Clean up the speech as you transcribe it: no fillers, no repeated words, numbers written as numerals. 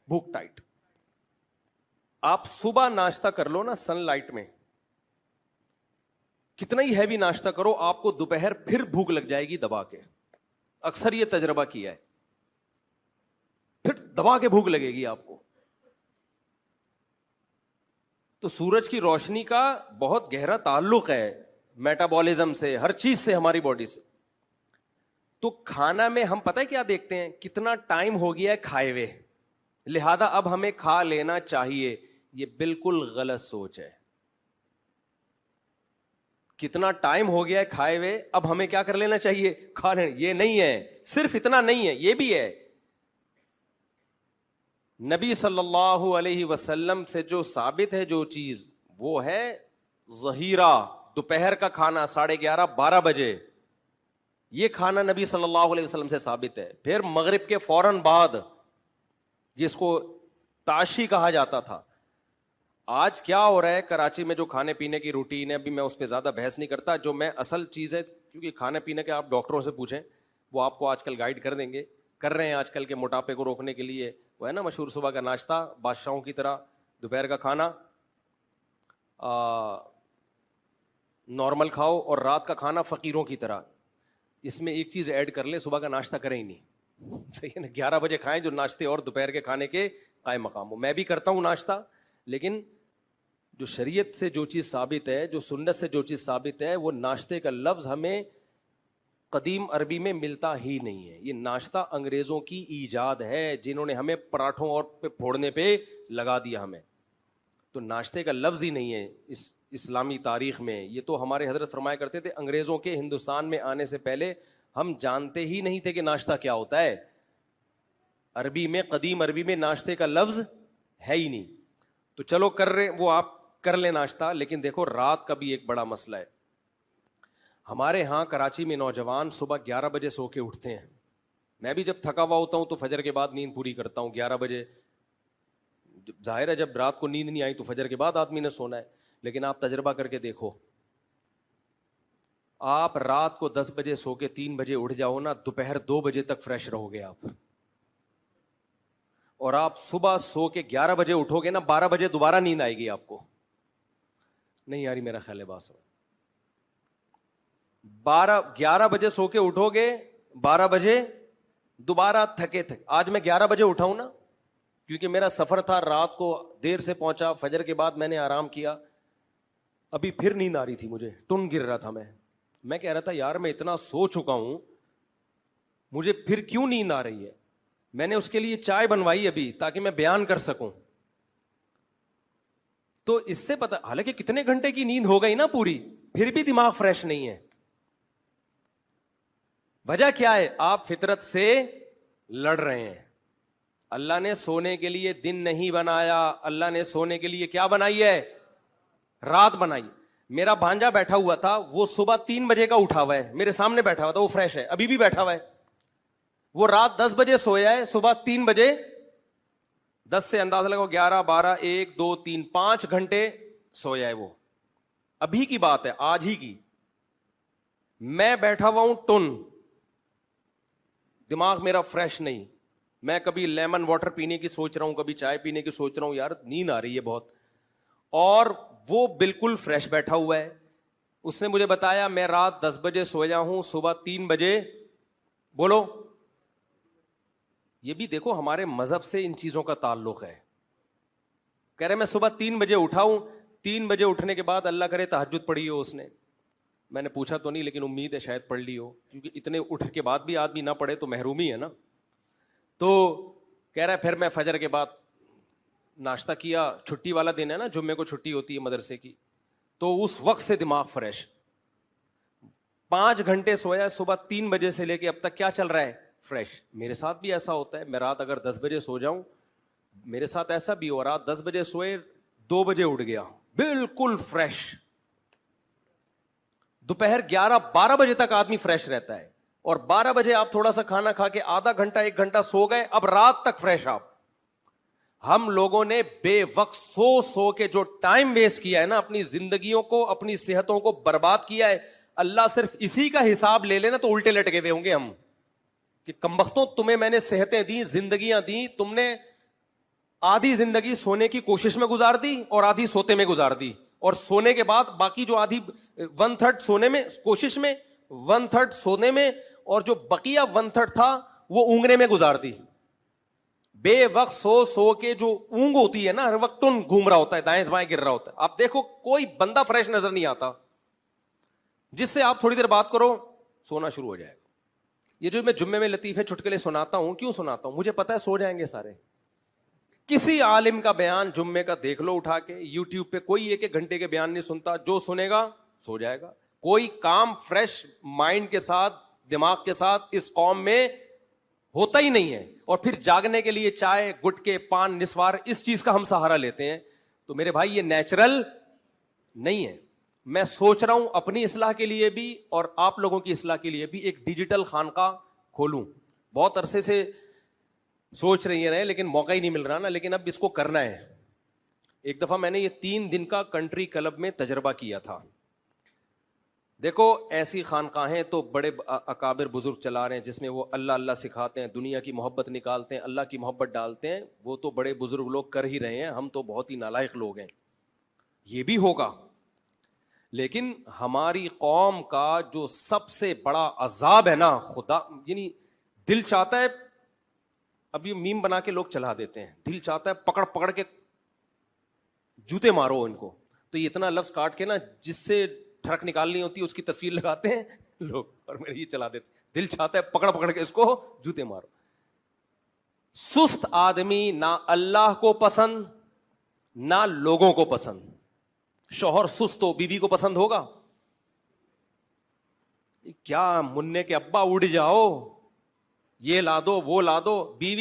بھوک ٹائٹ. آپ صبح ناشتہ کر لو نا سن لائٹ میں, کتنا ہی ہیوی ناشتہ کرو, آپ کو دوپہر پھر بھوک لگ جائے گی دبا کے. اکثر یہ تجربہ کیا ہے, پھر دبا کے بھوک لگے گی آپ کو. تو سورج کی روشنی کا بہت گہرا تعلق ہے میٹابولزم سے, ہر چیز سے, ہماری باڈی سے. تو کھانا میں ہم پتہ ہے کیا دیکھتے ہیں, کتنا ٹائم ہو گیا ہے کھائے ہوئے, لہذا اب ہمیں کھا لینا چاہیے. یہ بالکل غلط سوچ ہے. کتنا ٹائم ہو گیا ہے کھائے ہوئے, اب ہمیں کیا کر لینا چاہیے, کھا لینا. یہ نہیں ہے, صرف اتنا نہیں ہے, یہ بھی ہے. نبی صلی اللہ علیہ وسلم سے جو ثابت ہے جو چیز, وہ ہے ظہیرہ, دوپہر کا کھانا 11:30 12 بجے. یہ کھانا نبی صلی اللہ علیہ وسلم سے ثابت ہے. پھر مغرب کے فوراً بعد, جس کو تاشی کہا جاتا تھا. آج کیا ہو رہا ہے کراچی میں جو کھانے پینے کی روٹین ہے, ابھی میں اس پہ زیادہ بحث نہیں کرتا. جو میں اصل چیز ہے, کیونکہ کھانے پینے کے آپ ڈاکٹروں سے پوچھیں, وہ آپ کو آج کل گائیڈ کر دیں گے, کر رہے ہیں آج کل کے موٹاپے کو روکنے کے لیے. وہ ہے نا مشہور صبح کا ناشتہ بادشاہوں کی طرح, دوپہر کا کھانا نارمل کھاؤ, اور رات کا کھانا فقیروں کی طرح. اس میں ایک چیز ایڈ کر لیں, صبح کا ناشتہ کریں ہی نہیں, صحیح ہے نا. 11 بجے کھائیں, جو ناشتے اور دوپہر کے کھانے کے قائم مقام ہو. میں بھی کرتا ہوں ناشتہ, لیکن جو شریعت سے جو چیز ثابت ہے, جو سنت سے جو چیز ثابت ہے, وہ ناشتے کا لفظ ہمیں قدیم عربی میں ملتا ہی نہیں ہے. یہ ناشتہ انگریزوں کی ایجاد ہے, جنہوں نے ہمیں پراٹھوں اور پہ پھوڑنے پہ لگا دیا ہمیں. تو ناشتے کا لفظ ہی نہیں ہے اس اسلامی تاریخ میں. یہ تو ہمارے حضرت فرمایا کرتے تھے, انگریزوں کے ہندوستان میں آنے سے پہلے ہم جانتے ہی نہیں تھے کہ ناشتہ کیا ہوتا ہے. عربی میں, قدیم عربی میں ناشتے کا لفظ ہے ہی نہیں. تو چلو کر رہے, وہ آپ کر لیں ناشتہ, لیکن دیکھو رات کا بھی ایک بڑا مسئلہ ہے. ہمارے ہاں کراچی میں نوجوان صبح 11 بجے سو کے اٹھتے ہیں. میں بھی جب تھکا ہوا ہوتا ہوں تو فجر کے بعد نیند پوری کرتا ہوں 11 بجے. ظاہر ہے جب رات کو نیند نہیں آئی تو فجر کے بعد آدمی نے سونا ہے. لیکن آپ تجربہ کر کے دیکھو, آپ رات کو 10 بجے سو کے 3 بجے اٹھ جاؤ نا, دوپہر 2 بجے تک فریش رہو گے آپ. اور آپ صبح سو کے 11 بجے اٹھو گے نا, 12 بجے دوبارہ نیند آئے گی آپ کو. نہیں یاری, میرا خیال ہے بات. 11 بجے سو کے اٹھو گے, 12 بجے دوبارہ تھکے. آج میں 11 بجے اٹھا ہوں نا, کیونکہ میرا سفر تھا, رات کو دیر سے پہنچا, فجر کے بعد میں نے آرام کیا. ابھی پھر نیند آ رہی تھی مجھے, ٹن گر رہا تھا. میں کہہ رہا تھا یار میں اتنا سو چکا ہوں, مجھے پھر کیوں نیند آ رہی ہے. میں نے اس کے لیے چائے بنوائی ابھی تاکہ میں بیان کر سکوں. تو اس سے پتا, حالانکہ کتنے گھنٹے کی نیند ہو گئی نا پوری, پھر بھی دماغ فریش نہیں ہے. وجہ کیا ہے, آپ فطرت سے لڑ رہے ہیں. اللہ نے سونے کے لیے دن نہیں بنایا, اللہ نے سونے کے لیے کیا بنائی ہے, رات بنائی. میرا بھانجا بیٹھا ہوا تھا, وہ صبح 3 بجے کا اٹھا ہوا ہے, میرے سامنے بیٹھا ہوا تھا, وہ فریش ہے, ابھی بھی بیٹھا ہوا ہے. وہ رات 10 بجے سویا ہے, صبح 3 بجے, 10 سے اندازہ لگاؤ 11 12 1 2 3 5 گھنٹے سویا ہے وہ. ابھی کی بات ہے, آج ہی کی. میں بیٹھا ہوا ہوں ٹن, دماغ میرا فریش نہیں. میں کبھی لیمن واٹر پینے کی سوچ رہا ہوں, کبھی چائے پینے کی سوچ رہا ہوں, یار نیند آ رہی ہے بہت. اور وہ بالکل فریش بیٹھا ہوا ہے. اس نے مجھے بتایا میں رات 10 بجے سویا ہوں, صبح 3 بجے. بولو, یہ بھی دیکھو ہمارے مذہب سے ان چیزوں کا تعلق ہے. کہہ رہے میں صبح 3 بجے اٹھا ہوں, 3 بجے اٹھنے کے بعد اللہ کرے تہجد پڑھی ہو اس نے. میں نے پوچھا تو نہیں, لیکن امید ہے شاید پڑھ لی ہو, کیونکہ اتنے اٹھ کے بعد بھی آدمی نہ پڑھے تو محرومی ہے نا. تو کہہ رہا ہے پھر میں فجر کے بعد ناشتہ کیا, چھٹی والا دن ہے نا, جمعے کو چھٹی ہوتی ہے مدرسے کی, تو اس وقت سے دماغ فریش. 5 گھنٹے سویا, صبح 3 بجے سے لے کے اب تک کیا چل رہا ہے, فریش. میرے ساتھ بھی ایسا ہوتا ہے, میں رات اگر 10 بجے سو جاؤں, میرے ساتھ ایسا بھی ہو, رات 10 بجے سوئے 2 بجے اٹھ گیا, بالکل فریش. دوپہر 11 12 بجے تک آدمی فریش رہتا ہے, اور 12 بجے آپ تھوڑا سا کھانا کھا کے آدھا گھنٹہ 1 گھنٹہ سو گئے, اب رات تک فریش آپ. ہم لوگوں نے بے وقت سو کے جو ٹائم ویسٹ کیا ہے نا, اپنی زندگیوں کو, اپنی صحتوں کو برباد کیا ہے. اللہ صرف اسی کا حساب لے لینا تو الٹے لٹکے ہوئے ہوں گے ہم, کہ کمبختوں تمہیں میں نے صحتیں دی, زندگیاں دی, تم نے آدھی زندگی سونے کی کوشش میں گزار دی اور آدھی سوتے میں گزار دی, اور سونے کے بعد باقی جو آدھی 1/3 سونے میں کوشش میں, 1/3 سونے میں, اور جو بقیہ 1/3 تھا وہ اونگنے میں گزار دی. بے وقت سو کے جو اونگ ہوتی ہے نا, ہر وقت گھوم رہا ہوتا ہے, دائیں بائیں گر رہا ہوتا ہے. آپ دیکھو کوئی بندہ فریش نظر نہیں آتا, جس سے آپ تھوڑی دیر بات کرو سونا شروع ہو جائے گا. یہ جو میں جمعے میں لطیفے چٹکلے سناتا ہوں, کیوں سناتا ہوں؟ مجھے پتا ہے سو جائیں گے سارے. کسی عالم کا بیان جمعے کا دیکھ لو اٹھا کے, یوٹیوب پہ کوئی 1 گھنٹے کے بیان نہیں سنتا, جو سنے گا سو جائے گا. کوئی کام فریش مائنڈ کے ساتھ, دماغ کے ساتھ اس قوم میں ہوتا ہی نہیں ہے. اور پھر جاگنے کے لیے چائے, گٹکے, پان, نسوار, اس چیز کا ہم سہارا لیتے ہیں. تو میرے بھائی یہ نیچرل نہیں ہے. میں سوچ رہا ہوں اپنی اصلاح کے لیے بھی اور آپ لوگوں کی اصلاح کے لیے بھی ایک ڈیجیٹل خانقاہ کھولوں. بہت عرصے سے سوچ رہی رہے لیکن موقع ہی نہیں مل رہا نا, لیکن اب اس کو کرنا ہے. ایک دفعہ میں نے یہ 3 دن کا کنٹری کلب میں تجربہ کیا تھا. دیکھو ایسی خانقاہیں تو بڑے اکابر بزرگ چلا رہے ہیں جس میں وہ اللہ اللہ سکھاتے ہیں, دنیا کی محبت نکالتے ہیں, اللہ کی محبت ڈالتے ہیں. وہ تو بڑے بزرگ لوگ کر ہی رہے ہیں, ہم تو بہت ہی نالائق لوگ ہیں. یہ بھی ہوگا, لیکن ہماری قوم کا جو سب سے بڑا عذاب ہے نا, خدا یعنی دل چاہتا ہے, اب یہ میم بنا کے لوگ چلا دیتے ہیں, دل چاہتا ہے پکڑ پکڑ کے جوتے مارو ان کو. تو یہ اتنا لفظ کاٹ کے نا جس سے ٹھڑک نکالنی ہوتی ہے اس کی تصویر لگاتے ہیں لوگ, اور میرے یہ چلا دیتے. دل چاہتا ہے پکڑ پکڑ کے اس کو جوتے مارو. سست آدمی نہ اللہ کو پسند نہ لوگوں کو پسند. شوہر سست ہو بیوی کو پسند ہوگا کیا؟ منع کے ابا اڑ جاؤ, یہ لا دو وہ لا دو. بیوی